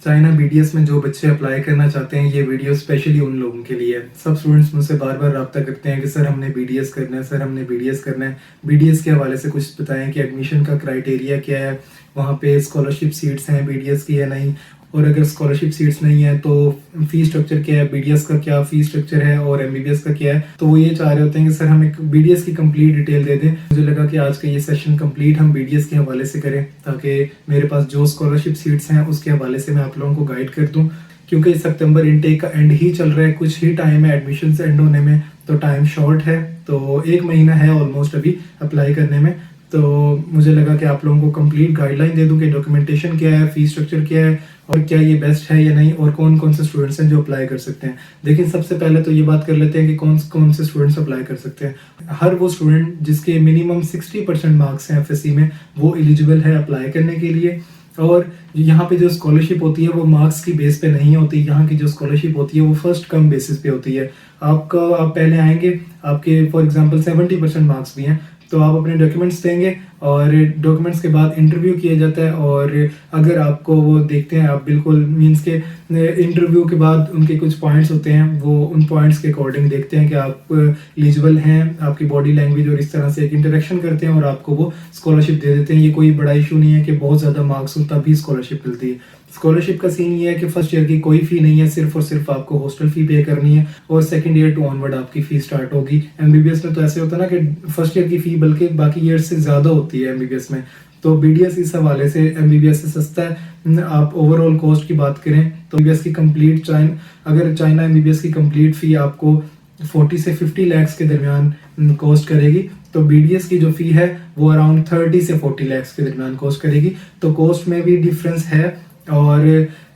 China BDS में जो बच्चे अप्लाई करना चाहते हैं, ये वीडियो स्पेशली उन लोगों के लिए है। सब स्टूडेंट्स मुझसे बार बार रब्ता करते हैं कि सर हमने बीडीएस करना है, सर हमने बीडीएस करना है। बीडीएस के हवाले से कुछ बताएं कि एडमिशन का क्राइटेरिया क्या है, वहाँ पे स्कॉलरशिप सीट्स हैं बीडीएस की या नहीं, और अगर स्कॉलरशिप सीट्स नहीं है तो फी स्ट्रक्चर क्या है, बीडीएस का क्या फी स्ट्रक्चर है और एमबीबीएस का क्या है। तो वो ये चाह रहे होते हैं कि सर हमें बीडीएस की कंप्लीट डिटेल दे दें। मुझे लगा कि आज का ये सेशन कंप्लीट हम बीडीएस के हवाले से करें, ताकि मेरे पास जो स्कॉलरशिप सीट्स हैं उसके हवाले से मैं आप लोगों को गाइड कर दूं। क्योंकि सितंबर इनटेक का एंड ही चल रहा है, कुछ ही टाइम है एडमिशन एंड होने में, तो टाइम शॉर्ट है। तो 1 महीना है ऑलमोस्ट अभी अप्लाई करने में। तो मुझे लगा कि आप लोगों को कंप्लीट गाइडलाइन दे दूं कि डॉक्यूमेंटेशन क्या है, फीस स्ट्रक्चर क्या है और क्या ये बेस्ट है या नहीं, और कौन कौन से स्टूडेंट्स हैं जो अप्लाई कर सकते हैं। लेकिन सबसे पहले तो ये बात कर लेते हैं कि कौन कौन से स्टूडेंट्स अप्लाई कर सकते हैं। हर वो स्टूडेंट जिसके मिनिमम 60% मार्क्स हैं एफएससी में, वो एलिजिबल है अप्लाई करने के लिए। और यहाँ पे जो स्कॉलरशिप होती है वो मार्क्स की बेस पे नहीं होती। यहाँ की जो स्कॉलरशिप होती है वो फर्स्ट कम बेसिस पे होती है। आप पहले आएंगे, आपके फॉर एग्जांपल 70% मार्क्स भी हैं, तो आप अपने डॉक्यूमेंट्स देंगे और डॉक्यूमेंट्स के बाद इंटरव्यू किया जाता है। और अगर आपको वो देखते हैं, आप बिल्कुल मींस के इंटरव्यू के बाद उनके कुछ पॉइंट्स होते हैं, वो उन पॉइंट्स के अकॉर्डिंग देखते हैं कि आप एलिजिबल हैं, आपकी बॉडी लैंग्वेज और इस तरह से एक इंटरेक्शन करते हैं और आपको वो स्कॉलरशिप दे देते हैं। ये कोई बड़ा इशू नहीं है कि बहुत ज़्यादा मार्क्स हो तभी स्कॉलरशिप मिलती है। स्कॉलरशिप का सीन ये है कि फर्स्ट ईयर की कोई फी नहीं है, सिर्फ और सिर्फ आपको हॉस्टल फी पे करनी है और सेकंड ईयर टू ऑनवर्ड आपकी फी स्टार्ट होगी। एमबीबीएस में तो ऐसे होता है ना कि फर्स्ट ईयर की फी बल्कि बाकी ईयर से ज़्यादा होती है एमबीबीएस में। तो बीडीएस इस हवाले से एमबीबीएस से सस्ता है। आप ओवरऑल कॉस्ट की बात करें तो एमबीबीएस की कंप्लीट अगर चाइना एमबीबीएस की कंप्लीट फी आपको 40 से 50 लाख के दरमियान कॉस्ट करेगी, तो बीडीएस की जो फी है वो अराउंड 30 से 40 लाख के दरमियान कॉस्ट करेगी। तो कॉस्ट में भी डिफरेंस है और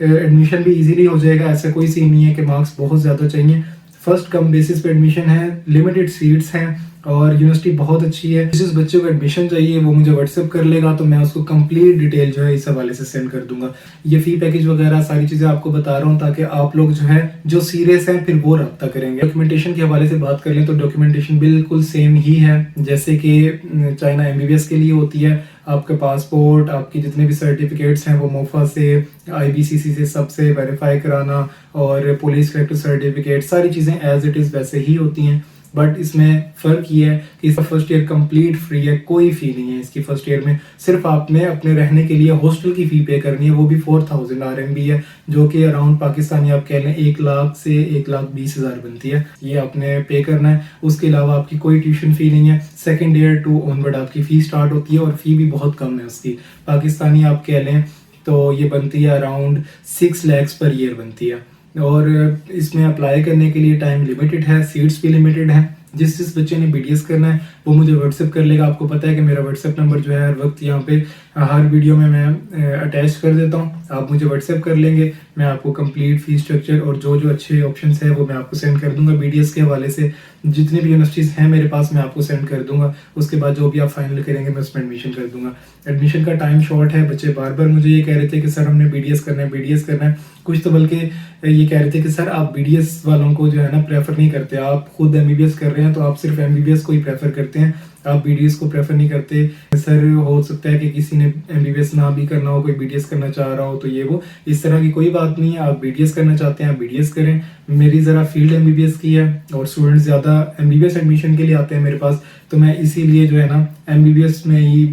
एडमिशन भी इजीली हो जाएगा। ऐसा कोई सीन नहीं है कि मार्क्स बहुत ज़्यादा चाहिए। फर्स्ट कम बेसिस पे एडमिशन है, लिमिटेड सीट्स हैं और यूनिवर्सिटी बहुत अच्छी है। जिस बच्चे को एडमिशन चाहिए वो मुझे व्हाट्सएप कर लेगा, तो मैं उसको कंप्लीट डिटेल जो है इस हवाले से सेंड कर दूंगा। ये फी पैकेज वगैरह सारी चीज़ें आपको बता रहा हूँ ताकि आप लोग जो है जो सीरियस हैं फिर वो रब्ता करेंगे। डॉक्यूमेंटेशन के हवाले से बात कर लें तो डॉक्यूमेंटेशन बिल्कुल सेम ही है जैसे कि चाइना एमबीबीएस के लिए होती है। आपका पासपोर्ट, आपकी जितने भी सर्टिफिकेट्स हैं वो मोफा से, आईबीसीसी से सबसे वेरीफाई कराना और पुलिस करेक्टर सर्टिफिकेट, सारी चीज़ें एज इट इज़ वैसे ही होती हैं। बट इसमें फ़र्क ये है कि इसका फर्स्ट ईयर कंप्लीट फ्री है, कोई फ़ी नहीं है इसकी फर्स्ट ईयर में। सिर्फ आपने अपने रहने के लिए हॉस्टल की फ़ी पे करनी है, वो भी 4000 RMB है, जो कि अराउंड पाकिस्तानी आप कह लें 1 लाख से 1,20,000 बनती है। ये आपने पे करना है। उसके अलावा आपकी कोई ट्यूशन फ़ी नहीं है। सेकेंड ईयर टू ऑनवर्ड आपकी फ़ी स्टार्ट होती है और फ़ी भी बहुत कम है उसकी। पाकिस्तानी आप कह लें तो ये बनती है अराउंड 6 लाख पर ईयर बनती है। और इसमें अप्लाई करने के लिए टाइम लिमिटेड है, सीट्स भी लिमिटेड है। जिस बच्चे ने बीडीएस करना है वो मुझे व्हाट्सएप कर लेगा। आपको पता है कि मेरा व्हाट्सएप नंबर जो है हर वक्त यहाँ पे हर वीडियो में मैं अटैच कर देता हूँ। आप मुझे व्हाट्सएप कर लेंगे, मैं आपको कंप्लीट फी स्ट्रक्चर और जो जो अच्छे ऑप्शंस हैं वो मैं आपको सेंड कर दूंगा। बीडीएस के हवाले से जितनी भी यूनिवर्सिटीज़ हैं मेरे पास मैं आपको सेंड कर दूंगा। उसके बाद जो भी आप फाइनल करेंगे मैं उसमें एडमिशन कर दूंगा। एडमिशन का टाइम शॉर्ट है। बच्चे बार बार मुझे ये कह रहे थे कि सर हमने बीडीएस करना है, बीडीएस करना है। कुछ तो बल्कि ये कह रहे थे कि सर आप बीडीएस वालों को जो है ना प्रेफर नहीं करते, आप खुद एमबीबीएस कर रहे हैं तो आप सिर्फ एमबीबीएस को ही प्रेफर करते हैं, आप बीडीएस को प्रेफर नहीं करते। सर हो सकता है कि किसी ने एमबीबीएस ना भी करना हो, कोई बीडीएस करना चाह रहा हो, तो ये वो इस तरह की कोई बात नहीं है। आप बीडीएस करना चाहते हैं आप बीडीएस करें। मेरी ज़रा फील्ड एमबीबीएस की है और स्टूडेंट्स ज़्यादा एमबीबीएस एडमिशन के लिए आते हैं मेरे पास, तो मैं इसीलिए जो है ना एमबीबीएस में ही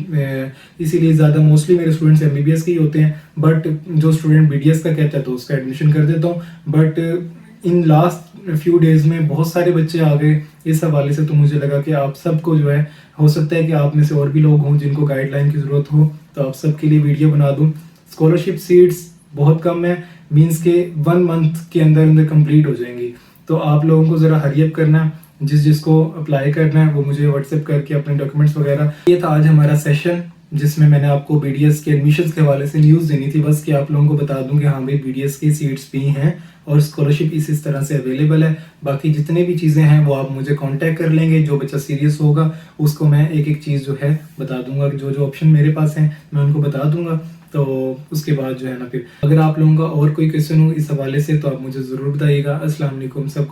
इसीलिए ज़्यादा मोस्टली मेरे स्टूडेंट्स एमबीबीएस के ही होते हैं। बट जो स्टूडेंट बीडीएस का कहता है तो उसका एडमिशन कर देता हूँ। But in last few days में बहुत सारे बच्चे आ गए इस हवाले से, तो मुझे लगा कि आप सबको जो है, हो सकता है कि आप में से और भी लोग हों जिनको गाइडलाइन की ज़रूरत हो, तो आप सबके लिए वीडियो बना दूं। स्कॉलरशिप सीट्स बहुत कम है, मींस के 1 मंथ के अंदर अंदर कंप्लीट हो जाएंगी। तो आप लोगों को ज़रा हरी अप करना है। जिसको अप्लाई करना है वो मुझे व्हाट्सएप करके अपने डॉक्यूमेंट्स वगैरह। ये था आज हमारा सेशन जिसमें मैंने आपको बीडीएस के एडमिशन्स के हवाले से न्यूज़ देनी थी, बस कि आप लोगों को बता दूं कि हाँ भाई बीडीएस की सीट्स भी हैं और स्कॉलरशिप इस तरह से अवेलेबल है। बाकी जितने भी चीज़ें हैं वो आप मुझे कांटेक्ट कर लेंगे। जो बच्चा सीरियस होगा उसको मैं एक एक चीज़ जो है बता दूंगा, जो जो ऑप्शन मेरे पास हैं मैं उनको बता दूंगा। तो उसके बाद जो है ना फिर अगर आप लोगों का और कोई क्वेश्चन हो इस हवाले से तो आप मुझे ज़रूर बताइएगा। अस्सलाम वालेकुम सब।